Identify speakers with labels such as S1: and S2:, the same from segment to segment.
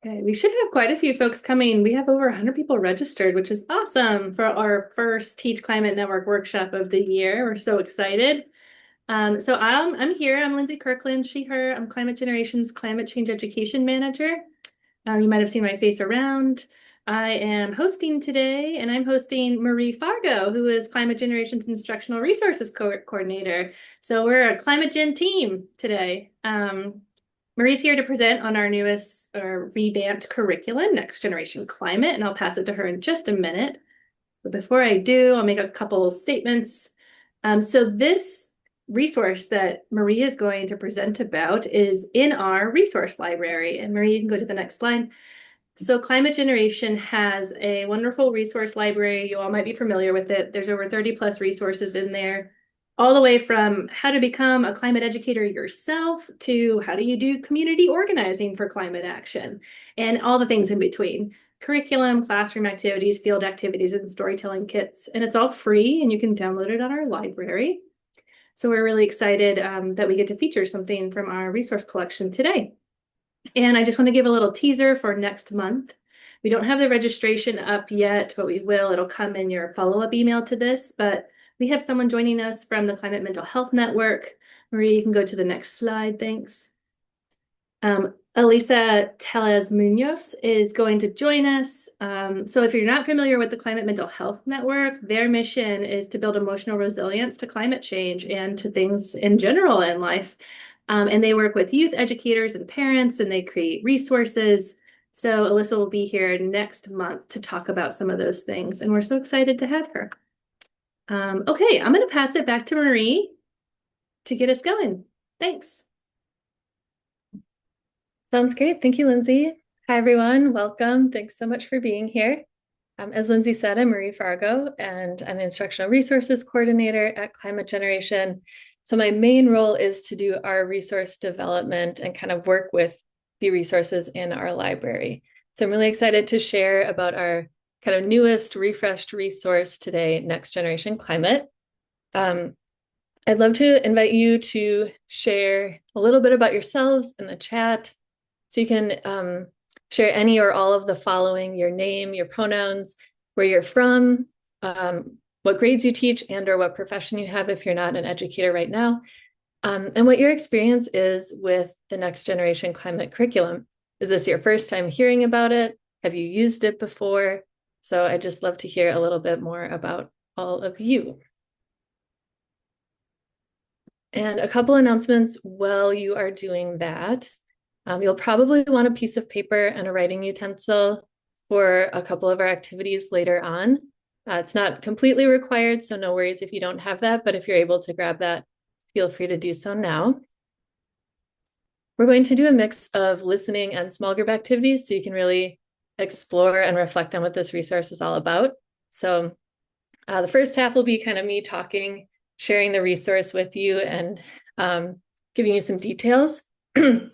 S1: Okay, we should have quite a few folks coming. We have over 100 people registered, which is awesome for our first Teach Climate Network workshop of the year. We're so excited. So I'm here. I'm Lindsay Kirkland, she, her. I'm Climate Generation's Climate Change Education Manager. You might have seen my face around. I am hosting today, and I'm hosting Marie Fargo, who is Climate Generation's Instructional Resources Coordinator. So we're a Climate Gen team today. Marie's here to present on our newest revamped curriculum, Next Generation Climate, and I'll pass it to her in just a minute. But before I do, I'll make a couple statements. So this resource that Marie is going to present about is in our resource library. And Marie, you can go to the next slide. So Climate Generation has a wonderful resource library. You all might be familiar with it. There's over 30 plus resources in there, all the way from how to become a climate educator yourself to how do you do community organizing for climate action and all the things in between. Curriculum, classroom activities, field activities, and storytelling kits. And it's all free and you can download it on our library. So we're really excited that we get to feature something from our resource collection today. And I just want to give a little teaser for next month. We don't have the registration up yet, but we will. It'll come in your follow-up email to this, but we have someone joining us from the Climate Mental Health Network. Marie, you can go to the next slide, thanks. Elisa Tellez Munoz is going to join us. So if you're not familiar with the Climate Mental Health Network, their mission is to build emotional resilience to climate change and to things in general in life. And they work with youth educators and parents, and they create resources. So Alyssa will be here next month to talk about some of those things, and we're so excited to have her. Okay, I'm going to pass it back to Marie to get us going. Thanks.
S2: Sounds great. Thank you, Lindsay. Hi, everyone. Welcome. Thanks so much for being here. As Lindsay said, I'm Marie Fargo, and I'm the Instructional Resources Coordinator at Climate Generation. So my main role is to do our resource development and kind of work with the resources in our library. So I'm really excited to share about our kind of newest, refreshed resource today, Next Generation Climate. I'd love to invite you to share a little bit about yourselves in the chat. So you can share any or all of the following: your name, your pronouns, where you're from, what grades you teach, and or what profession you have if you're not an educator right now, and what your experience is with the Next Generation Climate curriculum. Is this your first time hearing about it? Have you used it before? So I'd just love to hear a little bit more about all of you. And a couple announcements while you are doing that. You'll probably want a piece of paper and a writing utensil for a couple of our activities later on. It's not completely required, so no worries if you don't have that, but if you're able to grab that, feel free to do so now. We're going to do a mix of listening and small group activities so you can really explore and reflect on what this resource is all about. So the first half will be kind of me talking, sharing the resource with you and giving you some details. And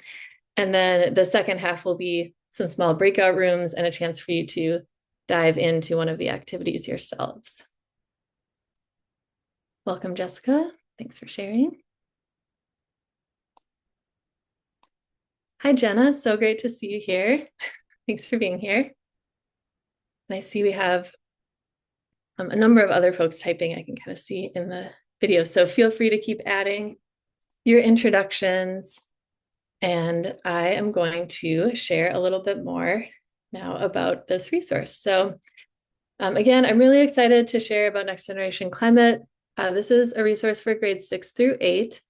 S2: then the second half will be some small breakout rooms and a chance for you to dive into one of the activities yourselves. Welcome, Jessica. Thanks for sharing. Hi, Jenna. So great to see you here. Thanks for being here. And I see we have a number of other folks typing. I can kind of see in the video. So feel free to keep adding your introductions. And I am going to share a little bit more now about this resource. So again, I'm really excited to share about Next Generation Climate. This is a resource for grades 6 through 8.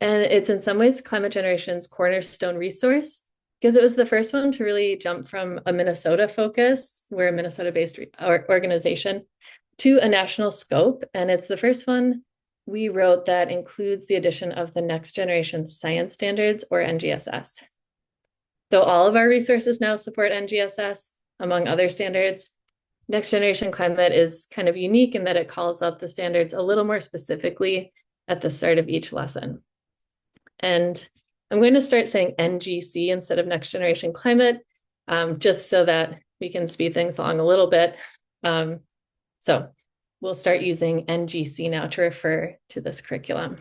S2: And it's in some ways Climate Generation's cornerstone resource because it was the first one to really jump from a Minnesota focus, we're a Minnesota-based organization, to a national scope. And it's the first one we wrote that includes the addition of the Next Generation Science Standards, or NGSS. Though all of our resources now support NGSS, among other standards, Next Generation Climate is kind of unique in that it calls out the standards a little more specifically at the start of each lesson. And I'm going to start saying NGC instead of Next Generation Climate, just so that we can speed things along a little bit. So we'll start using NGC now to refer to this curriculum.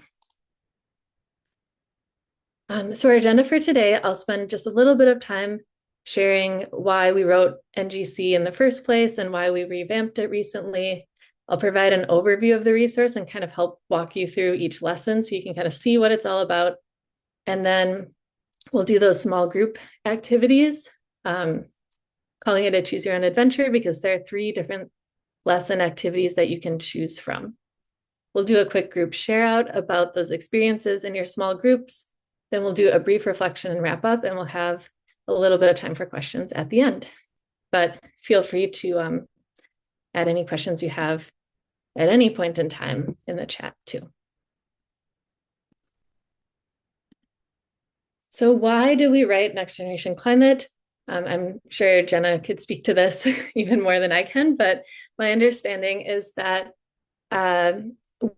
S2: So our agenda for today, I'll spend just a little bit of time sharing why we wrote NGC in the first place and why we revamped it recently. I'll provide an overview of the resource and kind of help walk you through each lesson so you can kind of see what it's all about. And then we'll do those small group activities, calling it a choose your own adventure because there are 3 different lesson activities that you can choose from. We'll do a quick group share out about those experiences in your small groups. Then we'll do a brief reflection and wrap up, and we'll have a little bit of time for questions at the end. But feel free to add any questions you have at any point in time in the chat too. So why do we write Next Generation Climate? I'm sure Jenna could speak to this even more than I can, but my understanding is that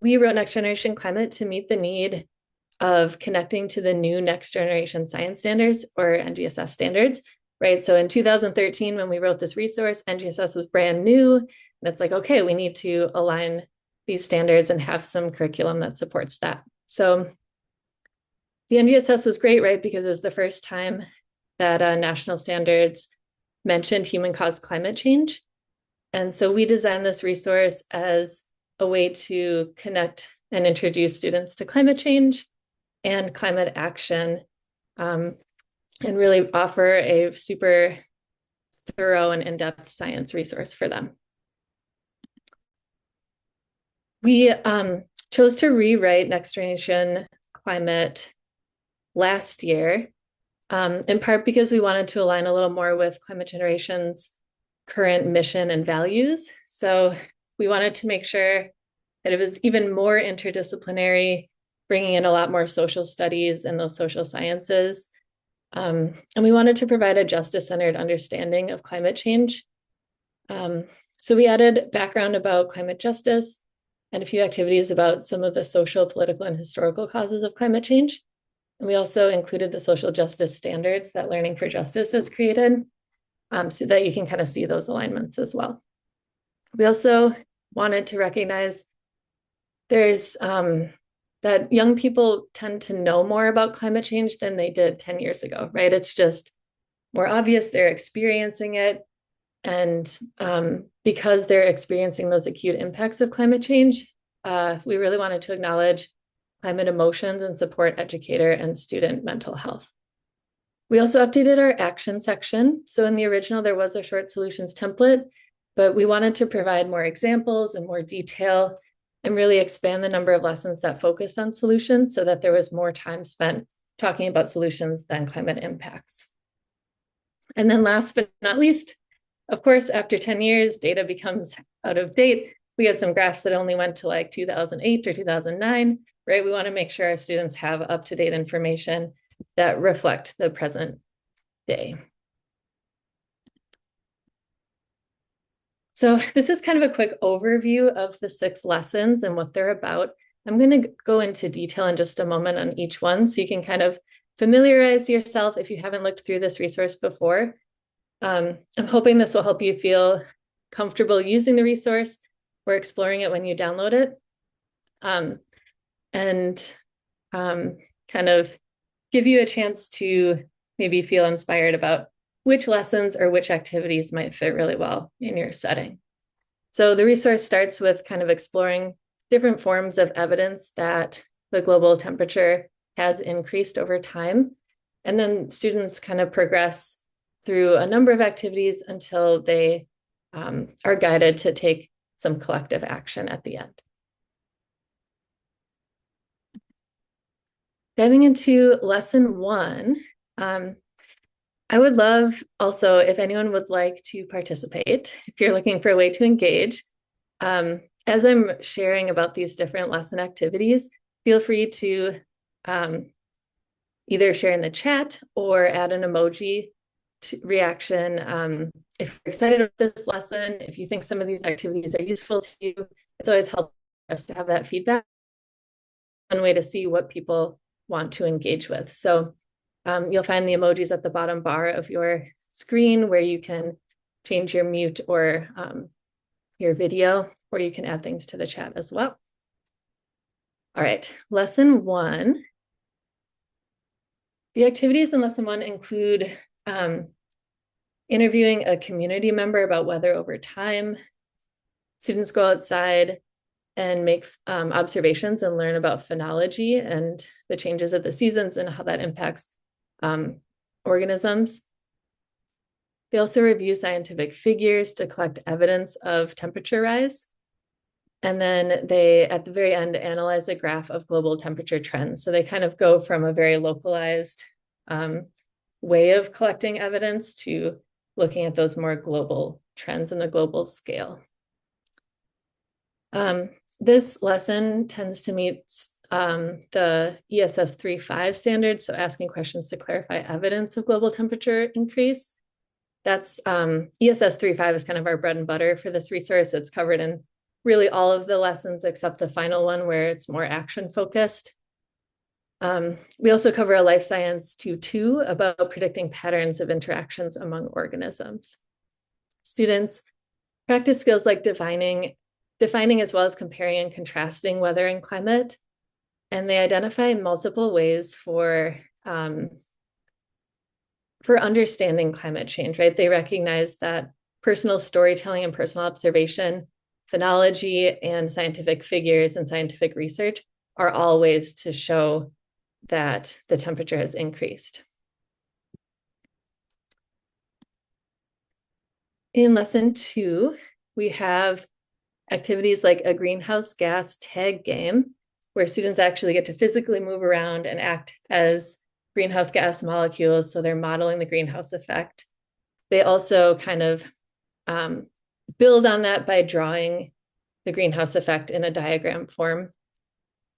S2: we wrote Next Generation Climate to meet the need of connecting to the new next generation science standards or NGSS standards, right? So in 2013, when we wrote this resource, NGSS was brand new. And it's like, okay, we need to align these standards and have some curriculum that supports that. So the NGSS was great, right? Because it was the first time that national standards mentioned human-caused climate change. And so we designed this resource as a way to connect and introduce students to climate change and climate action, and really offer a super thorough and in-depth science resource for them. We chose to rewrite Next Generation Climate last year, in part because we wanted to align a little more with Climate Generation's current mission and values. So we wanted to make sure that it was even more interdisciplinary, bringing in a lot more social studies and those social sciences. And we wanted to provide a justice-centered understanding of climate change. So we added background about climate justice and a few activities about some of the social, political, and historical causes of climate change. And we also included the social justice standards that Learning for Justice has created, so that you can kind of see those alignments as well. We also wanted to recognize there's that young people tend to know more about climate change than they did 10 years ago, right? It's just more obvious, they're experiencing it. And because they're experiencing those acute impacts of climate change, we really wanted to acknowledge climate emotions and support educator and student mental health. We also updated our action section. So in the original, there was a short solutions template, but we wanted to provide more examples and more detail and really expand the number of lessons that focused on solutions so that there was more time spent talking about solutions than climate impacts. And then last but not least, of course, after 10 years, data becomes out of date. We had some graphs that only went to like 2008 or 2009, right? We want to make sure our students have up-to-date information that reflect the present day. So this is kind of a quick overview of the 6 lessons and what they're about. I'm going to go into detail in just a moment on each one so you can kind of familiarize yourself if you haven't looked through this resource before. I'm hoping this will help you feel comfortable using the resource or exploring it when you download it, and kind of give you a chance to maybe feel inspired about which lessons or which activities might fit really well in your setting. So the resource starts with kind of exploring different forms of evidence that the global temperature has increased over time. And then students kind of progress through a number of activities until they are guided to take some collective action at the end. Diving into lesson 1, I would love also if anyone would like to participate, if you're looking for a way to engage. As I'm sharing about these different lesson activities, feel free to either share in the chat or add an emoji reaction. If you're excited about this lesson, if you think some of these activities are useful to you, it's always helpful for us to have that feedback. One way to see what people want to engage with. So you'll find the emojis at the bottom bar of your screen where you can change your mute or your video, or you can add things to the chat as well. All right, lesson 1. The activities in lesson 1 include interviewing a community member about weather over time. Students go outside and make observations and learn about phenology and the changes of the seasons and how that impacts organisms. They also review scientific figures to collect evidence of temperature rise. And then they, at the very end, analyze a graph of global temperature trends. So they kind of go from a very localized way of collecting evidence to looking at those more global trends in the global scale. This lesson tends to meet the ESS 3.5 standard, so asking questions to clarify evidence of global temperature increase. That's ESS 3.5 is kind of our bread and butter for this resource. It's covered in really all of the lessons except the final one where it's more action focused. We also cover a life science 2.2 about predicting patterns of interactions among organisms. Students practice skills like defining as well as comparing and contrasting weather and climate. And they identify multiple ways for understanding climate change, right? They recognize that personal storytelling and personal observation, phenology, and scientific figures and scientific research are all ways to show that the temperature has increased. In lesson 2, we have activities like a greenhouse gas tag game, where students actually get to physically move around and act as greenhouse gas molecules. So they're modeling the greenhouse effect. They also kind of build on that by drawing the greenhouse effect in a diagram form.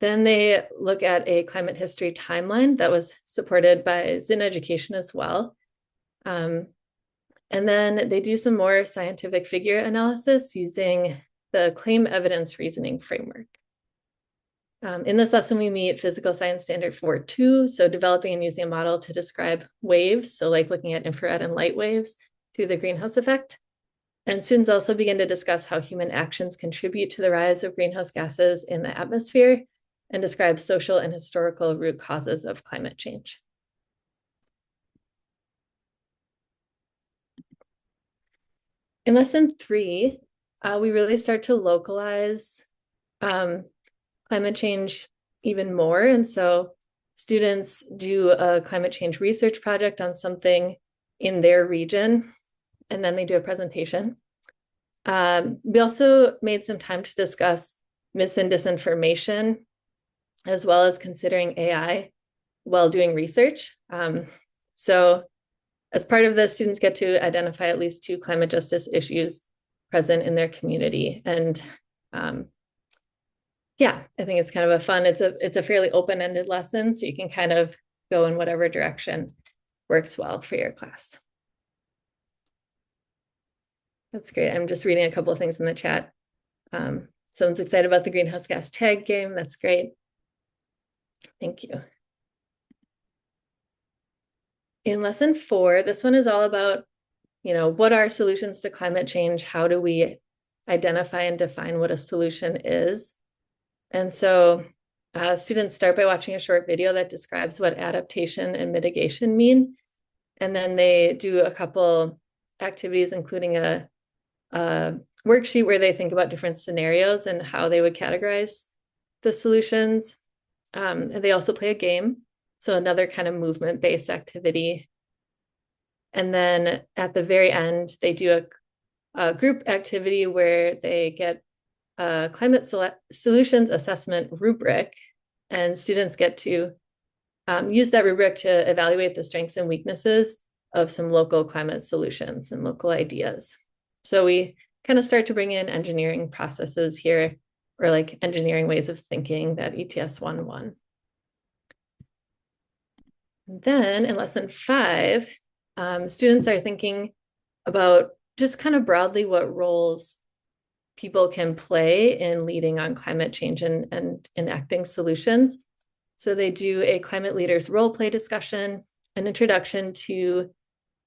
S2: Then they look at a climate history timeline that was supported by Zinn Education as well. And then they do some more scientific figure analysis using the claim evidence reasoning framework. In this lesson, we meet physical science standard 4.2, so developing and using a model to describe waves, so like looking at infrared and light waves through the greenhouse effect. And students also begin to discuss how human actions contribute to the rise of greenhouse gases in the atmosphere and describe social and historical root causes of climate change. In lesson 3, we really start to localize climate change even more. And so students do a climate change research project on something in their region, and then they do a presentation. We also made some time to discuss mis and disinformation, as well as considering AI while doing research. So as part of this, students get to identify at least 2 climate justice issues present in their community. And yeah, I think it's kind of a fun, it's a fairly open-ended lesson, so you can kind of go in whatever direction works well for your class. That's great. I'm just reading a couple of things in the chat. Someone's excited about the greenhouse gas tag game. That's great. Thank you. In lesson 4, this one is all about, what are solutions to climate change? How do we identify and define what a solution is? And so students start by watching a short video that describes what adaptation and mitigation mean. And then they do a couple activities, including a worksheet where they think about different scenarios and how they would categorize the solutions. And they also play a game, so another kind of movement-based activity. And then at the very end, they do a group activity where they get a climate solutions assessment rubric, and students get to use that rubric to evaluate the strengths and weaknesses of some local climate solutions and local ideas. So we kind of start to bring in engineering processes here, or like engineering ways of thinking that ETS 1.1. Then in lesson 5, students are thinking about just kind of broadly what roles people can play in leading on climate change and enacting solutions. So they do a climate leaders role play discussion, an introduction to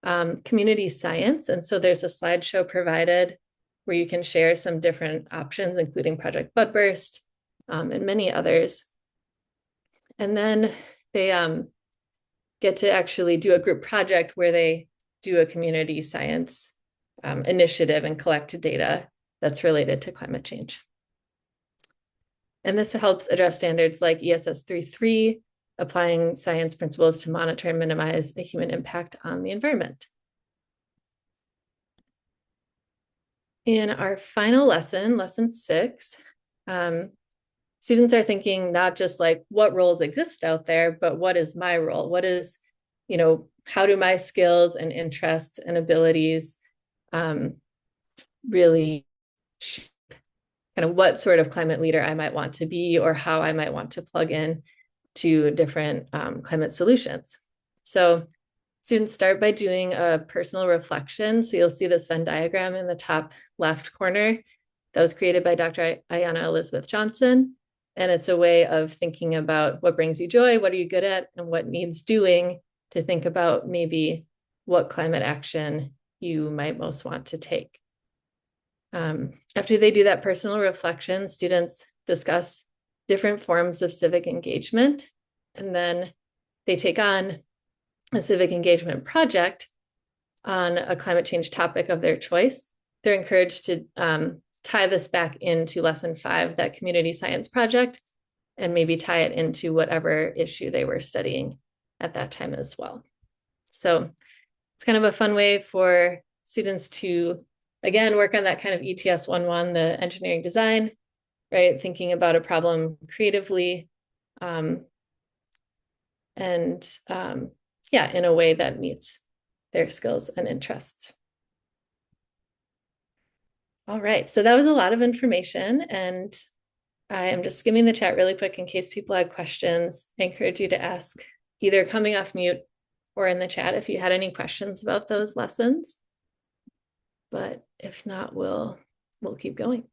S2: community science. And so there's a slideshow provided where you can share some different options, including Project Budburst and many others. And then they get to actually do a group project where they do a community science initiative and collect data that's related to climate change. And this helps address standards like ESS 3.3, applying science principles to monitor and minimize a human impact on the environment. In our final lesson, lesson 6, students are thinking not just like what roles exist out there, but what is my role? What is, how do my skills and interests and abilities really shape kind of what sort of climate leader I might want to be, or how I might want to plug in to different climate solutions. So students start by doing a personal reflection. So you'll see this Venn diagram in the top left corner that was created by Dr. Ayanna Elizabeth Johnson. And it's a way of thinking about what brings you joy, what are you good at, and what needs doing, to think about maybe what climate action you might most want to take. After they do that personal reflection, students discuss different forms of civic engagement, and then they take on a civic engagement project on a climate change topic of their choice. They're encouraged to tie this back into lesson 5, that community science project, and maybe tie it into whatever issue they were studying at that time as well. So it's kind of a fun way for students to, again, work on that kind of ETS 1.1, the engineering design, right? Thinking about a problem creatively, in a way that meets their skills and interests. All right, so that was a lot of information, and I am just skimming the chat really quick in case people had questions. I encourage you to ask either coming off mute or in the chat if you had any questions about those lessons. But if not, we'll keep going.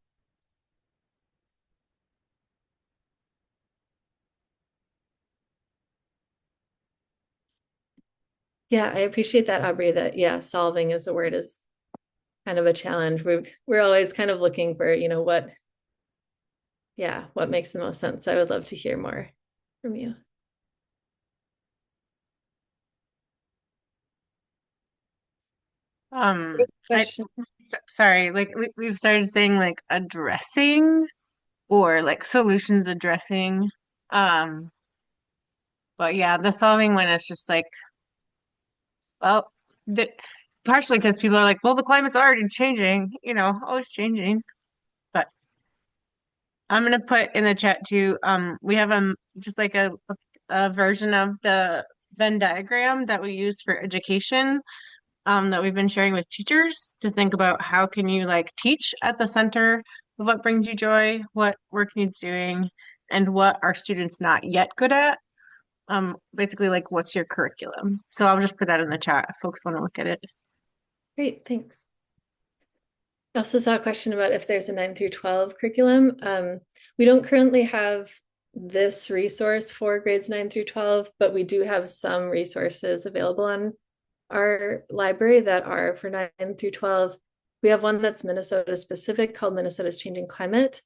S2: Yeah, I appreciate that, Aubrey, that, solving as a word is kind of a challenge. We're always kind of looking for, what makes the most sense. So I would love to hear more from you.
S3: Sorry, like we've started saying like addressing or like solutions addressing. But yeah, the solving one is just like, well, partially because people are like, well, the climate's already changing, always changing. But I'm gonna put in the chat too. We have just like a version of the Venn diagram that we use for education, that we've been sharing with teachers to think about how can you like teach at the center of what brings you joy, what work needs doing, and what are students not yet good at. Basically like what's your curriculum. So I'll just put that in the chat if folks want to look at it.
S2: Great, thanks. I also saw a question about if there's a 9 through 12 curriculum. We don't currently have this resource for grades 9 through 12, but we do have some resources available on our library that are for 9 through 12. We have one that's Minnesota specific called Minnesota's Changing Climate.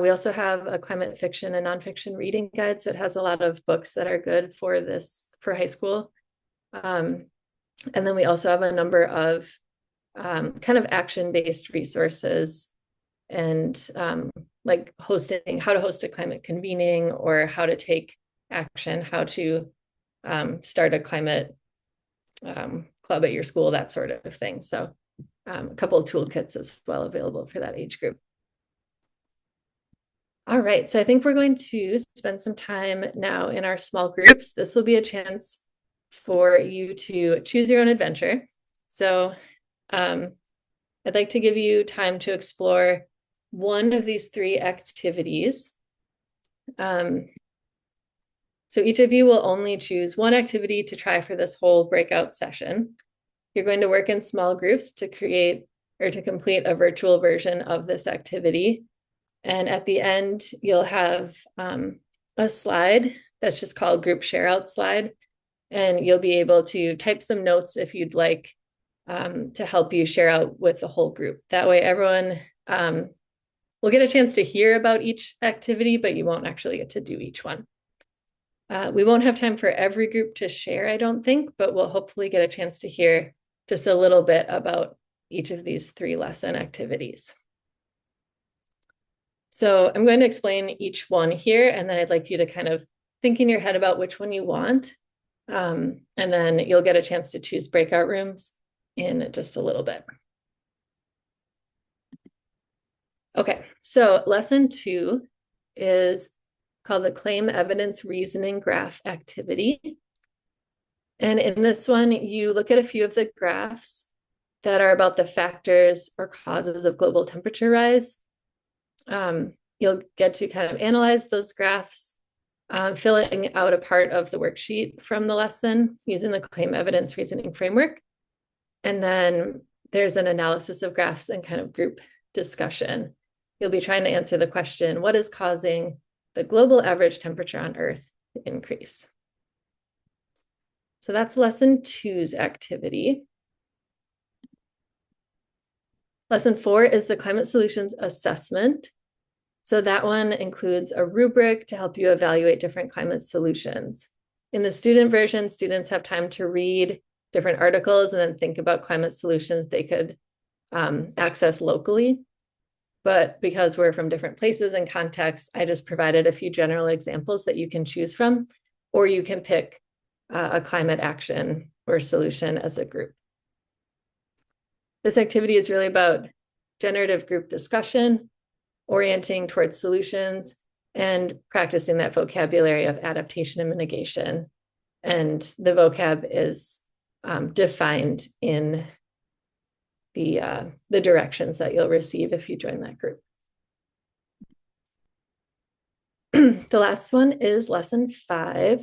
S2: We also have a climate fiction and nonfiction reading guide. So it has a lot of books that are good for high school. And then we also have a number of kind of action-based resources and like how to host a climate convening, or how to take action, how to start a climate club at your school, that sort of thing. So a couple of toolkits as well available for that age group. All right, so I think we're going to spend some time now in our small groups. This will be a chance for you to choose your own adventure. So I'd like to give you time to explore one of these 3 activities. So each of you will only choose one activity to try for this whole breakout session. You're going to work in small groups to create or to complete a virtual version of this activity. And at the end, you'll have a slide that's just called group share out slide. And you'll be able to type some notes if you'd like to help you share out with the whole group. That way everyone will get a chance to hear about each activity, but you won't actually get to do each one. We won't have time for every group to share, I don't think, but we'll hopefully get a chance to hear just a little bit about each of these 3 lesson activities. So I'm going to explain each one here, and then I'd like you to kind of think in your head about which one you want. And then you'll get a chance to choose breakout rooms in just a little bit. Okay, so lesson 2 is called the claim evidence reasoning graph activity. And in this one, you look at a few of the graphs that are about the factors or causes of global temperature rise. You'll get to kind of analyze those graphs, filling out a part of the worksheet from the lesson using the claim evidence reasoning framework. And then there's an analysis of graphs and kind of group discussion. You'll be trying to answer the question, what is causing the global average temperature on Earth to increase? So that's lesson 2's activity. Lesson 4 is the climate solutions assessment. So that one includes a rubric to help you evaluate different climate solutions. In the student version, students have time to read different articles and then think about climate solutions they could access locally. But because we're from different places and contexts, I just provided a few general examples that you can choose from, or you can pick a climate action or solution as a group. This activity is really about generative group discussion, orienting towards solutions, and practicing that vocabulary of adaptation and mitigation. And the vocab is defined in the directions that you'll receive if you join that group. The last one is lesson 5,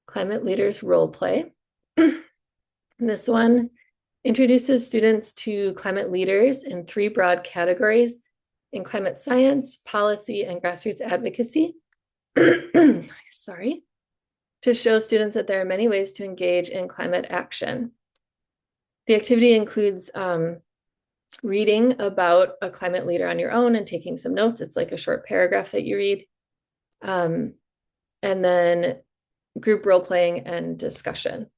S2: climate leaders role play. This one introduces students to climate leaders in 3 broad categories in climate science, policy, and grassroots advocacy. Sorry. To show students that there are many ways to engage in climate action. The activity includes reading about a climate leader on your own and taking some notes. It's like a short paragraph that you read. And then group role playing and discussion.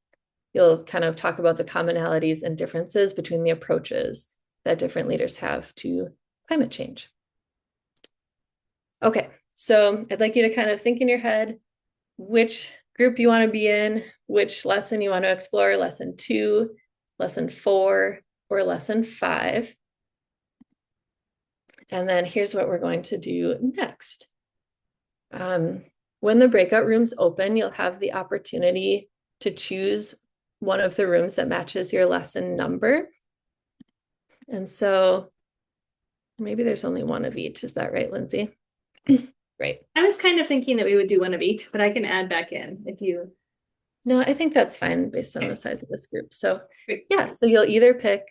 S2: You'll kind of talk about the commonalities and differences between the approaches that different leaders have to climate change. Okay, so I'd like you to kind of think in your head which group you want to be in, which lesson you want to explore, lesson 2, lesson 4, or lesson 5. And then here's what we're going to do next. When the breakout rooms open, you'll have the opportunity to choose one of the rooms that matches your lesson number. And so maybe there's only one of each. Is that right, Lindsay? Great.
S1: I was kind of thinking that we would do one of each, but I can add back in if you.
S2: No, I think that's fine based on the size of this group. So yeah, so you'll either pick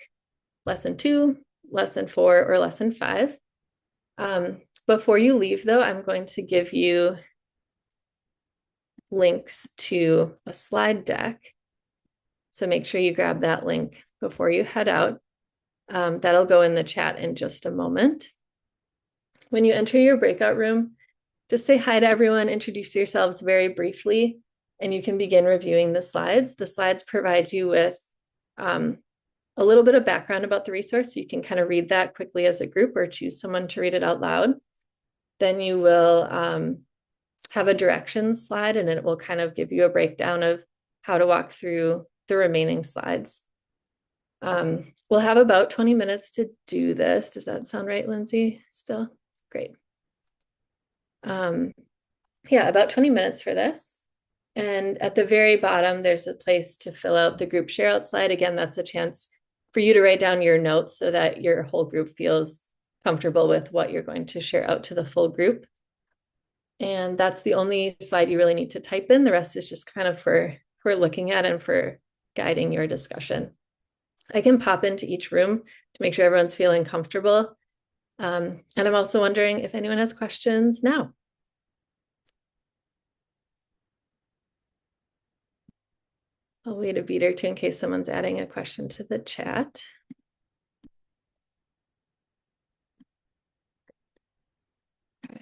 S2: lesson 2, lesson 4, or lesson 5. Before you leave, though, I'm going to give you links to a slide deck. So make sure you grab that link before you head out. That'll go in the chat in just a moment. When you enter your breakout room, just say hi to everyone, introduce yourselves very briefly, and you can begin reviewing the slides. The slides provide you with a little bit of background about the resource. So you can kind of read that quickly as a group or choose someone to read it out loud. Then you will have a directions slide, and it will kind of give you a breakdown of how to walk through the remaining slides. We'll have about 20 minutes to do this. Does that sound right, Lindsay? Still? Great. Yeah, about 20 minutes for this. And at the very bottom, there's a place to fill out the group share out slide. Again, that's a chance for you to write down your notes so that your whole group feels comfortable with what you're going to share out to the full group. And that's the only slide you really need to type in. The rest is just kind of for looking at and for guiding your discussion. I can pop into each room to make sure everyone's feeling comfortable. And I'm also wondering if anyone has questions now. I'll wait a beat or two in case someone's adding a question to the chat. Okay.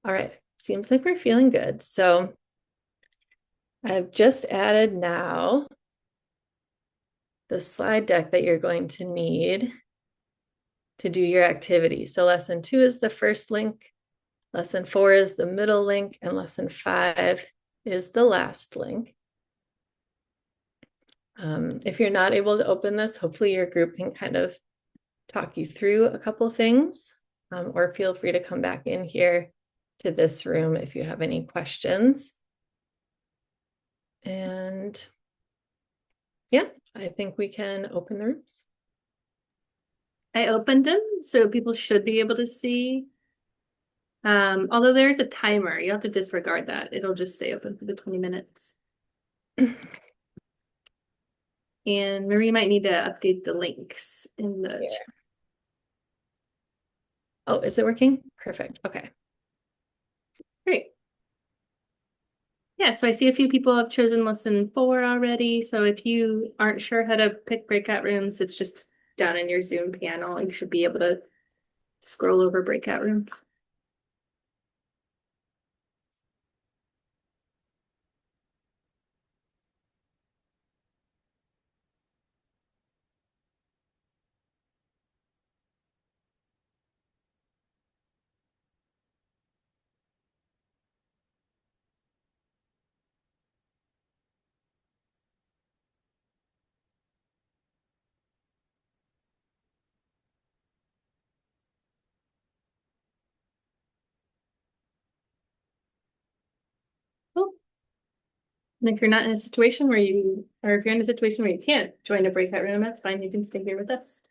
S2: All right, seems like we're feeling good. So I've just added now the slide deck that you're going to need to do your activity. So lesson 2 is the first link, lesson 4 is the middle link, and lesson 5 is the last link. If you're not able to open this, hopefully your group can kind of talk you through a couple things, or feel free to come back in here to this room if you have any questions. And yeah, I think we can open the rooms.
S1: I opened them, so people should be able to see. Although there's a timer, you have to disregard that. It'll just stay open for the 20 minutes. And Marie might need to update the links in the chat.
S2: Oh, is it working? Perfect. Okay.
S1: Great. Yeah, so I see a few people have chosen lesson 4 already. So if you aren't sure how to pick breakout rooms, it's just down in your Zoom panel. You should be able to scroll over breakout rooms. Cool. And if you're not in a situation where or if you're in a situation where you can't join a breakout room, that's fine. You can stay here with us.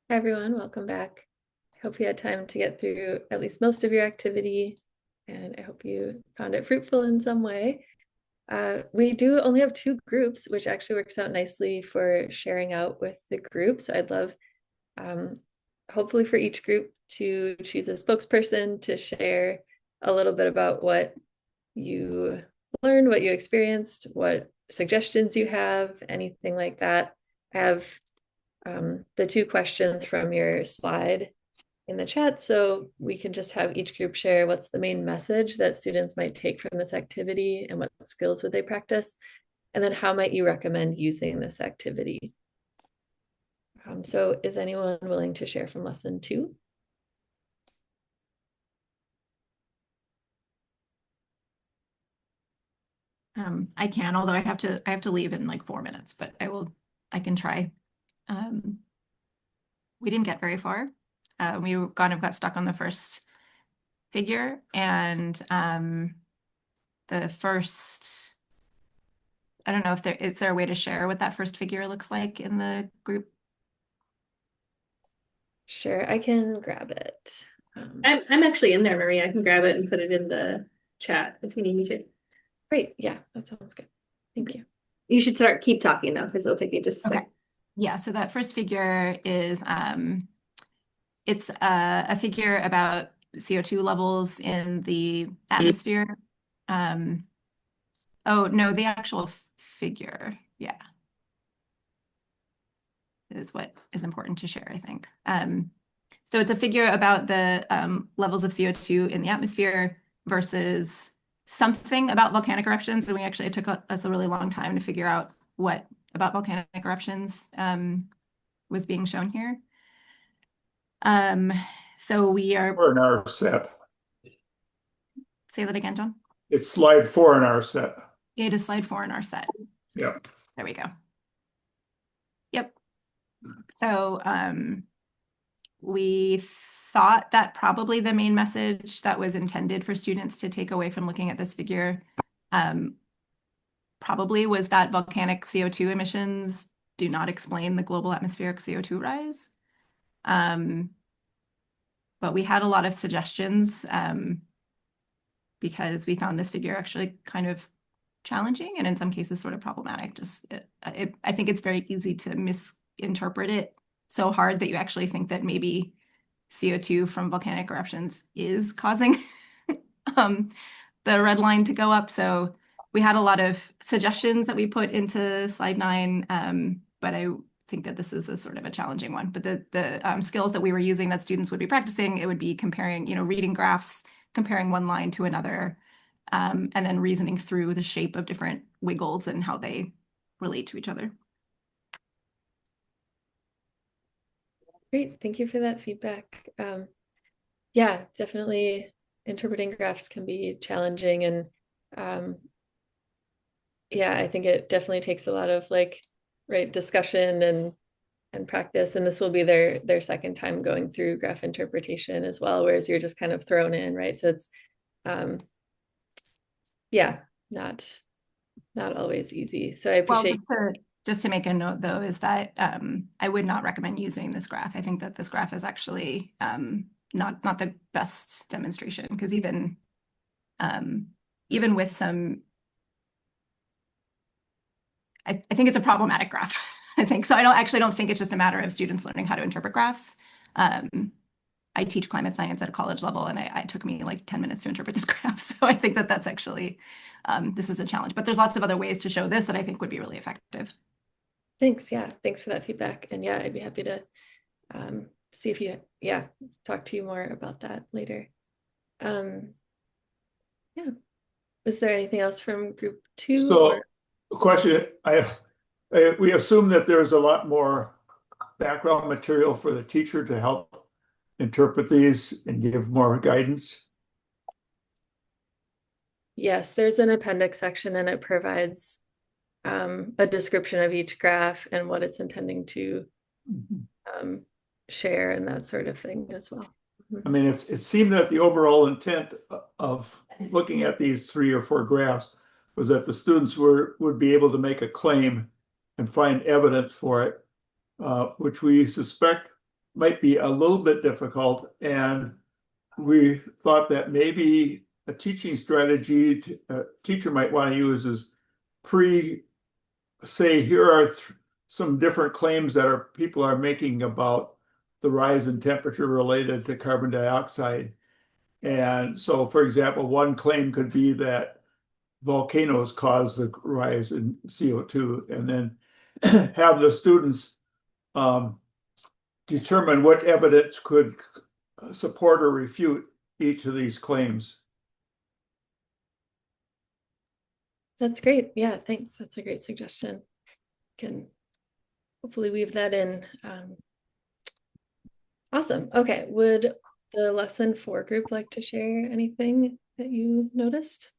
S2: Hi everyone, welcome back. I hope you had time to get through at least most of your activity, and I hope you found it fruitful in some way. We do only have 2 groups, which actually works out nicely for sharing out with the group. So I'd love, hopefully for each group to choose a spokesperson to share a little bit about what you learned, what you experienced, what suggestions you have, anything like that. I have the 2 questions from your slide in the chat, so we can just have each group share what's the main message that students might take from this activity and what skills would they practice, and then how might you recommend using this activity. So is anyone willing to share from lesson 2?
S4: I can, although I have to leave in like 4 minutes, but I can try. We didn't get very far. We kind of got stuck on the first figure, and the first, I don't know if is there a way to share what that first figure looks like in the group?
S2: Sure, I can grab it.
S1: I'm actually in there, Marie. I can grab it and put it in the chat if you need me to.
S2: Great, yeah, that sounds good. Thank you.
S1: You should keep talking though, because it'll take you just a second.
S4: Yeah, so that first figure is it's a figure about CO2 levels in the atmosphere. Oh no, the actual figure, yeah, is what is important to share, I think. So it's a figure about the levels of CO2 in the atmosphere versus something about volcanic eruptions. And it took us a really long time to figure out what about volcanic eruptions was being shown here. So we are.
S5: Or in our set.
S4: Say that again, John.
S5: It's slide 4 in our set.
S4: It is slide 4 in our set.
S5: Yep.
S4: There we go. Yep. So we thought that probably the main message that was intended for students to take away from looking at this figure probably was that volcanic CO2 emissions do not explain the global atmospheric CO2 rise. But we had a lot of suggestions because we found this figure actually kind of challenging and in some cases sort of problematic. I think it's very easy to misinterpret it so hard that you actually think that maybe CO2 from volcanic eruptions is causing um, the red line to go up. So we had a lot of suggestions that we put into slide 9, but I think that this is a sort of a challenging one. But the skills that we were using that students would be practicing, it would be comparing, reading graphs, comparing one line to another, and then reasoning through the shape of different wiggles and how they relate to each other.
S2: Great, thank you for that feedback. Yeah, definitely interpreting graphs can be challenging, and yeah, I think it definitely takes a lot of discussion and practice, and this will be their second time going through graph interpretation as well, whereas you're just kind of thrown in, right? So it's yeah, not always easy. So I appreciate.
S4: Well, just to make a note though, is that I would not recommend using this graph. I think that this graph is actually not the best demonstration, because even with some, I think it's a problematic graph. I think so. I don't think it's just a matter of students learning how to interpret graphs. I teach climate science at a college level, and it took me like 10 minutes to interpret this graph. So I think that that's actually, this is a challenge. But there's lots of other ways to show this that I think would be really effective.
S2: Thanks. Yeah, thanks for that feedback. And yeah, I'd be happy to see if talk to you more about that later. Yeah. Was there anything else from group 2?
S5: So, question, we assume that there's a lot more background material for the teacher to help interpret these and give more guidance.
S2: Yes, there's an appendix section, and it provides a description of each graph and what it's intending to share and that sort of thing as well.
S5: I mean, it seemed that the overall intent of looking at these 3 or 4 graphs was that the students would be able to make a claim and find evidence for it, which we suspect might be a little bit difficult. And we thought that maybe a teaching strategy a teacher might want to use is say, here are some different claims that people are making about the rise in temperature related to carbon dioxide. And so, for example, one claim could be that volcanoes cause the rise in CO2, and then have the students determine what evidence could support or refute each of these claims.
S2: That's great. Yeah, thanks. That's a great suggestion. Can hopefully weave that in. Awesome. Okay. Would the lesson 4 group like to share anything that you noticed?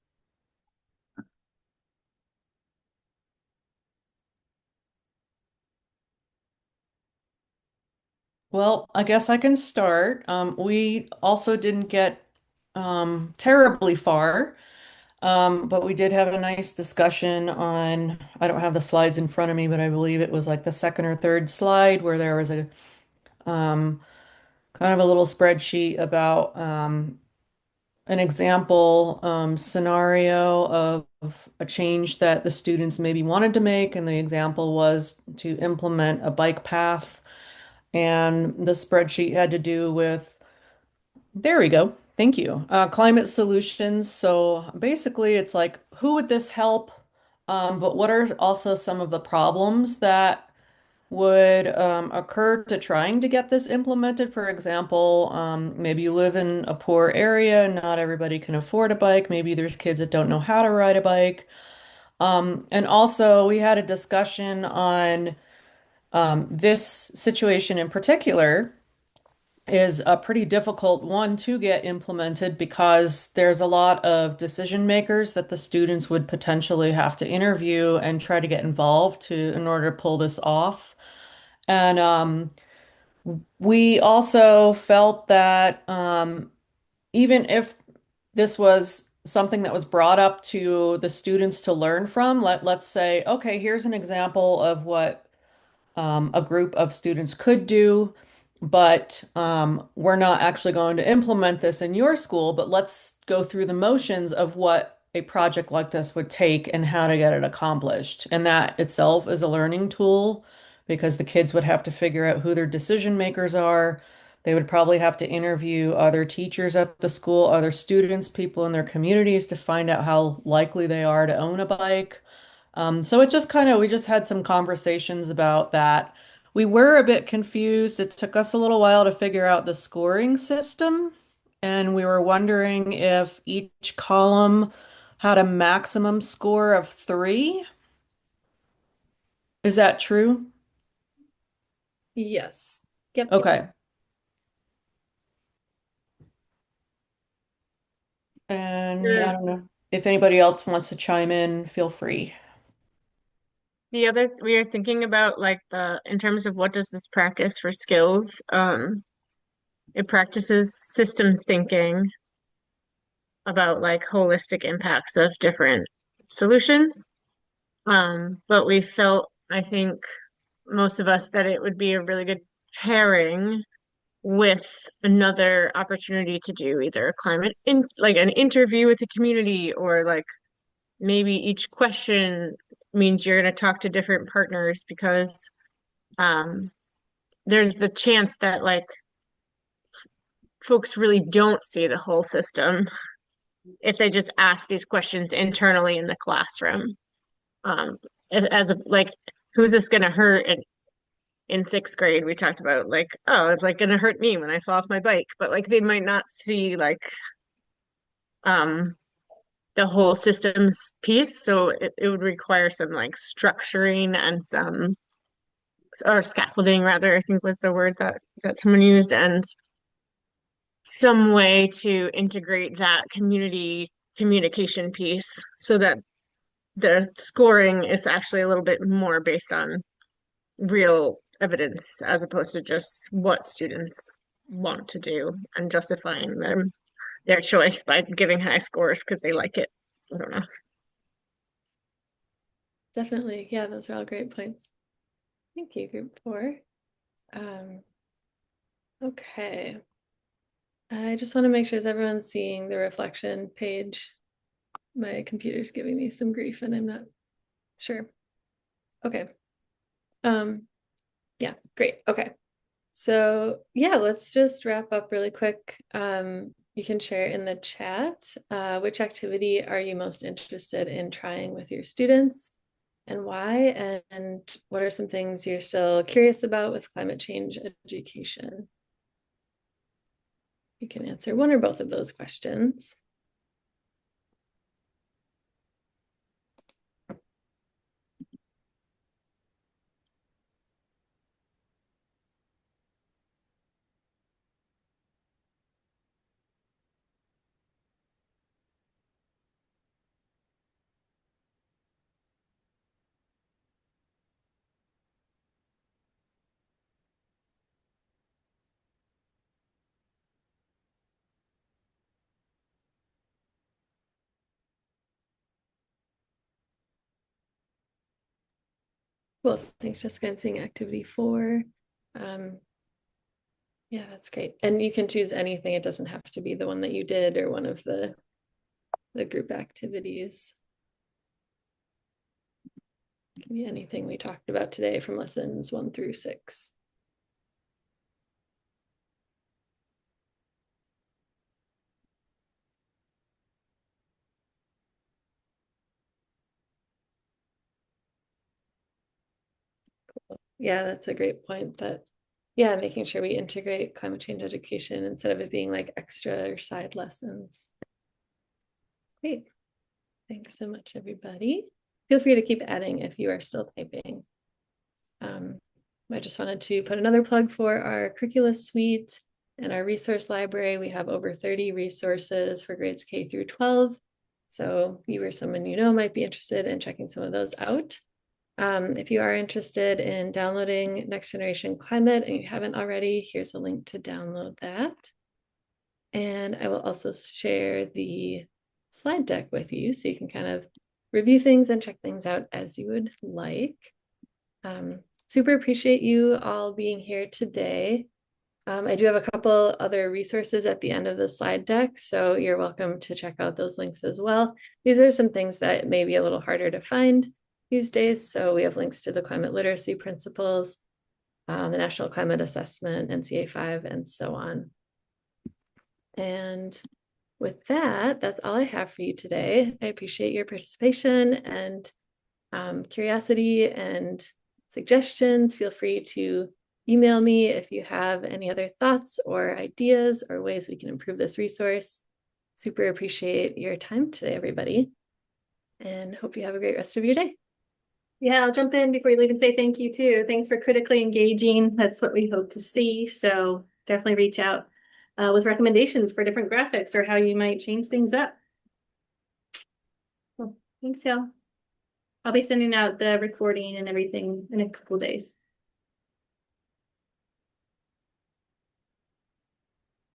S6: Well, I guess I can start. We also didn't get terribly far, but we did have a nice discussion on, I don't have the slides in front of me, but I believe it was like the second or third slide where there was a kind of a little spreadsheet about an example scenario of a change that the students maybe wanted to make, and the example was to implement a bike path. And the spreadsheet had to do with, there we go. Thank you. Climate solutions. So basically, it's like, who would this help? But what are also some of the problems that would occur to trying to get this implemented? For example, maybe you live in a poor area and not everybody can afford a bike. Maybe there's kids that don't know how to ride a bike. And also, we had a discussion on this situation in particular is a pretty difficult one to get implemented because there's a lot of decision makers that the students would potentially have to interview and try to get involved in order to pull this off. And we also felt that even if this was something that was brought up to the students to learn from, let's say, okay, here's an example of what a group of students could do, but we're not actually going to implement this in your school, but let's go through the motions of what a project like this would take and how to get it accomplished. And that itself is a learning tool because the kids would have to figure out who their decision makers are. They would probably have to interview other teachers at the school, other students, people in their communities to find out how likely they are to own a bike. So it just kind of, we just had some conversations about that. We were a bit confused. It took us a little while to figure out the scoring system, and we were wondering if each column had a maximum score of 3. Is that true?
S2: Yes. Yep.
S6: Okay. And I don't know if anybody else wants to chime in, feel free.
S3: The other we are thinking about like the in terms of what does this practice for skills? It practices systems thinking about like holistic impacts of different solutions. But we felt, I think, most of us that it would be a really good pairing with another opportunity to do either a climate in like an interview with the community, or like maybe each question means you're going to talk to different partners, because um, there's the chance that like folks really don't see the whole system if they just ask these questions internally in the classroom. Um, as a like, who's this going to hurt? And in sixth grade, we talked about like, oh, it's like going to hurt me when I fall off my bike, but like they might not see like um the whole systems piece. So it would require some like structuring and some or scaffolding rather, I think was the word that someone used, and some way to integrate that community communication piece so that the scoring is actually a little bit more based on real evidence as opposed to just what students want to do and justifying their choice by giving high scores because they like it. I don't know.
S2: Definitely. Yeah, those are all great points. Thank you, group 4. Okay. I just want to make sure everyone's seeing the reflection page. My computer's giving me some grief and I'm not sure. Okay. Yeah, great. Okay. So yeah, let's just wrap up really quick. You can share in the chat which activity are you most interested in trying with your students and why, and what are some things you're still curious about with climate change education? You can answer one or both of those questions. Well, thanks, Jessica. I'm seeing activity 4. Yeah, that's great. And you can choose anything. It doesn't have to be the one that you did or one of the group activities. It can be anything we talked about today from lessons 1 through 6. Yeah, that's a great point that, yeah, making sure we integrate climate change education instead of it being like extra or side lessons. Great. Thanks so much, everybody. Feel free to keep adding if you are still typing. I just wanted to put another plug for our curricula suite and our resource library. We have over 30 resources for grades K through 12. So you or someone you know might be interested in checking some of those out. If you are interested in downloading Next Generation Climate and you haven't already, here's a link to download that. And I will also share the slide deck with you so you can kind of review things and check things out as you would like. Super appreciate you all being here today. I do have a couple other resources at the end of the slide deck, so you're welcome to check out those links as well. These are some things that may be a little harder to find. these days. So we have links to the climate literacy principles, the National Climate Assessment, NCA 5, and so on. And with that, that's all I have for you today. I appreciate your participation and curiosity and suggestions. Feel free to email me if you have any other thoughts or ideas or ways we can improve this resource. Super appreciate your time today, everybody, and hope you have a great rest of your day.
S1: Yeah, I'll jump in before you leave and say thank you too. Thanks for critically engaging. That's what we hope to see. So definitely reach out with recommendations for different graphics or how you might change things up. Well, thanks, y'all. I'll be sending out the recording and everything in a couple days.